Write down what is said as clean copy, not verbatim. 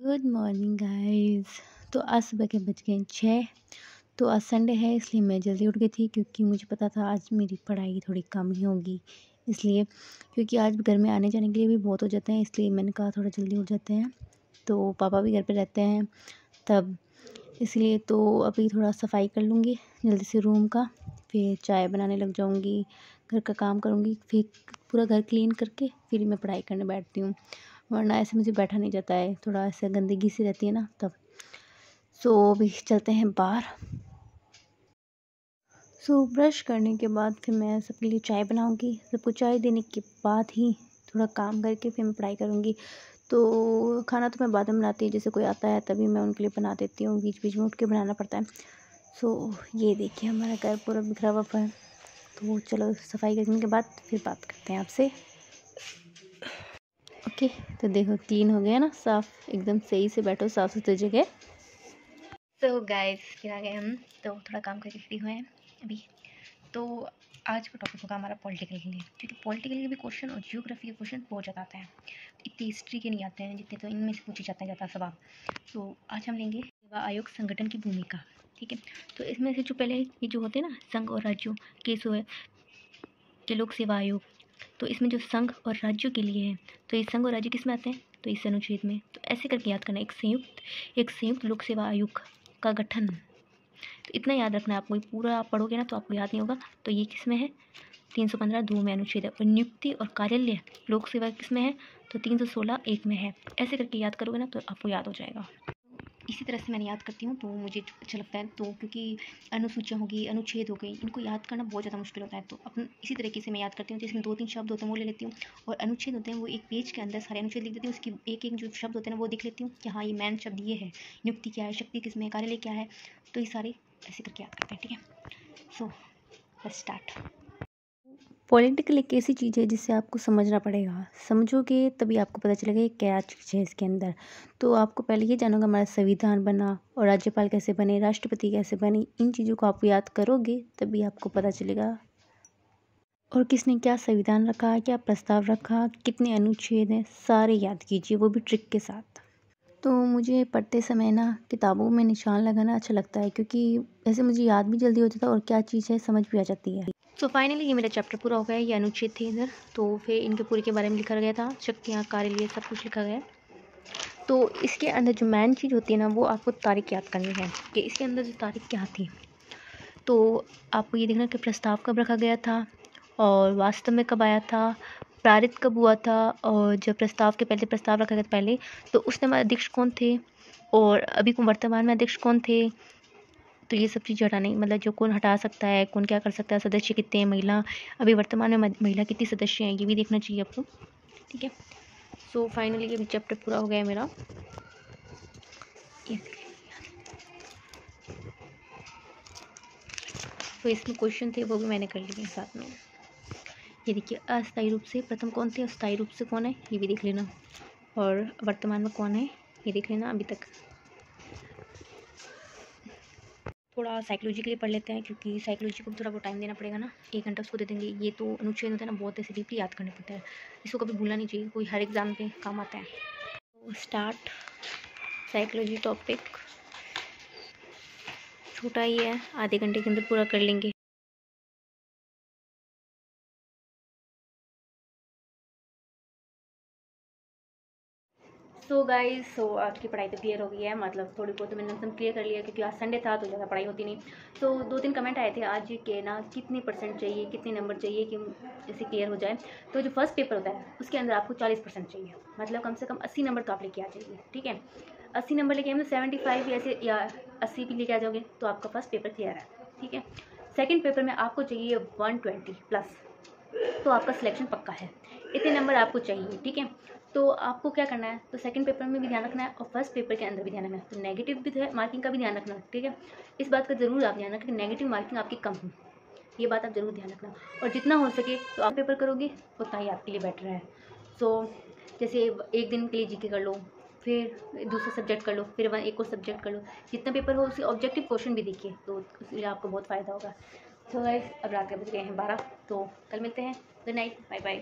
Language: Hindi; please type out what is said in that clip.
Good morning guys. तो आज सुबह के बज गए 6। तो आज संडे है इसलिए मैं जल्दी उठ गई थी क्योंकि मुझे पता था आज मेरी पढ़ाई थोड़ी कम ही होगी। इसलिए क्योंकि आज घर में आने जाने के लिए भी बहुत हो जाते हैं, इसलिए मैंने कहा थोड़ा जल्दी उठ जाते हैं। तो पापा भी घर पे रहते हैं तब, इसलिए तो अभी थोड़ा सफाई कर लूँगी जल्दी से रूम का, फिर चाय बनाने लग जाऊँगी, घर का काम करूँगी, फिर पूरा घर क्लीन करके फिर मैं पढ़ाई करने बैठती हूँ, वरना ऐसे मुझे बैठा नहीं जाता है, थोड़ा ऐसे गंदगी सी रहती है ना तब। अभी चलते हैं बाहर। ब्रश करने के बाद फिर मैं सबके लिए चाय बनाऊंगी। सबको चाय देने के बाद ही थोड़ा काम करके फिर मैं पढ़ाई करूँगी। तो खाना तो मैं बाद में बनाती हूँ, जैसे कोई आता है तभी मैं उनके लिए बना देती हूँ, बीच बीच में उठ के बनाना पड़ता है। ये देखिए हमारा घर पूरा बिखरा हुआ है। तो चलो सफाई करने के बाद फिर बात करते हैं आपसे। ओके, तो देखो क्लीन हो गया ना, साफ़ एकदम सही से बैठो साफ़ सुथरी जगह। तो गाइस फिर आ गए हम, तो थोड़ा काम करके फ्री हुए हैं अभी। तो आज का टॉपिक होगा हमारा पॉलिटिकल के लिए, क्योंकि पॉलिटिकल के भी क्वेश्चन और जियोग्राफी के क्वेश्चन बहुत ज़्यादा आते हैं। इतनी हिस्ट्री के नहीं आते हैं जितने तो इनमें से पूछे जाते हैं ज़्यादा सवाल। तो आज हम लेंगे सेवा आयोग संगठन की भूमिका, ठीक है। तो इसमें से जो पहले ये जो होते हैं ना संघ और राज्यों के लोक सेवा आयोग, तो इसमें जो संघ और राज्यों के लिए है, तो ये संघ और राज्य किस में आते हैं, तो इस अनुच्छेद में। तो ऐसे करके याद करना, एक संयुक्त लोक सेवा आयोग का गठन। तो इतना याद रखना है आपको, पूरा आप पढ़ोगे ना तो आपको याद नहीं होगा। तो ये किस में है, 315 2 में अनुच्छेद है। और नियुक्ति और कार्यालय लोक सेवा किस में है, तो 316 1 में है। ऐसे करके याद करोगे ना तो आपको याद हो जाएगा। इसी तरह से मैंने याद करती हूँ तो मुझे अच्छा लगता है। तो क्योंकि अनुसूचियाँ होगी, अनुच्छेद हो गई, इनको याद करना बहुत ज़्यादा मुश्किल होता है। तो अपन इसी तरीके से मैं याद करती हूँ, जिसमें 2-3 शब्द होते हैं वो ले लेती हूँ, और अनुच्छेद होते हैं वो एक पेज के अंदर सारे अनुच्छेद लिख देती हूँ। उसकी एक जो शब्द होते हैं ना वो देख लेती हूँ कि हाँ ये मेन शब्द ये है, नियुक्ति क्या है, शक्ति किस में है, कार्यालय क्या है। तो ये सारे ऐसे करके याद करते हैं, ठीक है। So let's start. पॉलिटिकल एक ऐसी चीज़ है जिससे आपको समझना पड़ेगा, समझोगे तभी आपको पता चलेगा ये क्या चीज़ है इसके अंदर। तो आपको पहले ये जानोगा हमारा संविधान बना और राज्यपाल कैसे बने, राष्ट्रपति कैसे बने, इन चीज़ों को आप याद करोगे तभी आपको पता चलेगा। और किसने क्या संविधान रखा, क्या प्रस्ताव रखा, कितने अनुच्छेद हैं, सारे याद कीजिए, वो भी ट्रिक के साथ। तो मुझे पढ़ते समय ना किताबों में निशान लगाना अच्छा लगता है, क्योंकि ऐसे मुझे याद भी जल्दी हो जाता है और क्या चीज़ है समझ भी आ जाती है। तो फाइनली ये मेरा चैप्टर पूरा हो गया। ये अनुच्छेद थे इधर, तो फिर इनके पूरे के बारे में लिखा गया था, शक्तियाँ, कार्यालय, सब कुछ लिखा गया। तो इसके अंदर जो मेन चीज़ होती है ना वो आपको तारीख याद करनी है कि इसके अंदर जो तारीख क्या थी। तो आपको ये देखना कि प्रस्ताव कब रखा गया था और वास्तव में कब आया था, पारित कब हुआ था, और जब प्रस्ताव के पहले प्रस्ताव रखा गया था पहले तो उस समय अध्यक्ष कौन थे, और अभी वर्तमान में अध्यक्ष कौन थे। तो ये सब चीज़ हटानी, मतलब जो कौन हटा सकता है, कौन क्या कर सकता है, सदस्य कितने हैं, महिला अभी वर्तमान में महिला कितनी सदस्य हैं, ये भी देखना चाहिए आपको, ठीक है। सो फाइनली ये भी चैप्टर पूरा हो गया है मेरा। तो इसमें क्वेश्चन थे वो भी मैंने कर लिए साथ में। ये देखिए अस्थायी रूप से प्रथम कौन थे, अस्थायी रूप से कौन है ये भी देख लेना, और वर्तमान में कौन है ये देख लेना अभी तक। थोड़ा साइकोलॉजी के लिए पढ़ लेते हैं, क्योंकि साइकोलॉजी को भी थोड़ा बहुत टाइम देना पड़ेगा ना, 1 घंटा उसको दे देंगे। ये तो अनुच्छेद होता है ना बहुत ऐसे डीपली याद करने पड़ता है, इसको कभी भूलना नहीं चाहिए, कोई हर एग्ज़ाम पे काम आता है। तो स्टार्ट साइकोलॉजी टॉपिक, छोटा ही है, आधे घंटे के अंदर पूरा कर लेंगे। सो गाइस, आज की पढ़ाई तो क्लियर हो गई है, मतलब थोड़ी बहुत तो मैंने एकदम क्लियर कर लिया, क्योंकि आज संडे था तो ज़्यादा पढ़ाई होती नहीं। तो 2-3 कमेंट आए थे आज के ना, कितने % चाहिए, कितने नंबर चाहिए कि इसे क्लियर हो जाए। तो जो फर्स्ट पेपर होता है उसके अंदर आपको 40% चाहिए, मतलब कम से कम 80 नंबर तो आप लेके आ जाइए, ठीक है। 80 नंबर लेके आए, 75 ऐसे या 80 भी लेके आ जाओगे तो आपका फर्स्ट पेपर क्लियर है, ठीक है। सेकेंड पेपर में आपको चाहिए 120+, तो आपका सिलेक्शन पक्का है, इतने नंबर आपको चाहिए, ठीक है। तो आपको क्या करना है, तो सेकंड पेपर में भी ध्यान रखना है और फर्स्ट पेपर के अंदर भी ध्यान रखना है। तो नेगेटिव भी है, मार्किंग का भी ध्यान रखना है, ठीक है। इस बात का ज़रूर आप ध्यान रखें कि नेगेटिव मार्किंग आपकी कम हो, ये बात आप ज़रूर ध्यान रखना। और जितना हो सके तो आप पेपर करोगे उतना ही आपके लिए बेटर है। जैसे एक दिन के लिए जीके कर लो, फिर दूसरा सब्जेक्ट कर लो, फिर एक और सब्जेक्ट कर लो, जितना पेपर हो उसी ऑब्जेक्टिव क्वेश्चन भी देखिए, तो उससे आपको बहुत फ़ायदा होगा। तो गाइस अब रात के बज गए हैं 12, तो कल मिलते हैं। Good night, bye bye.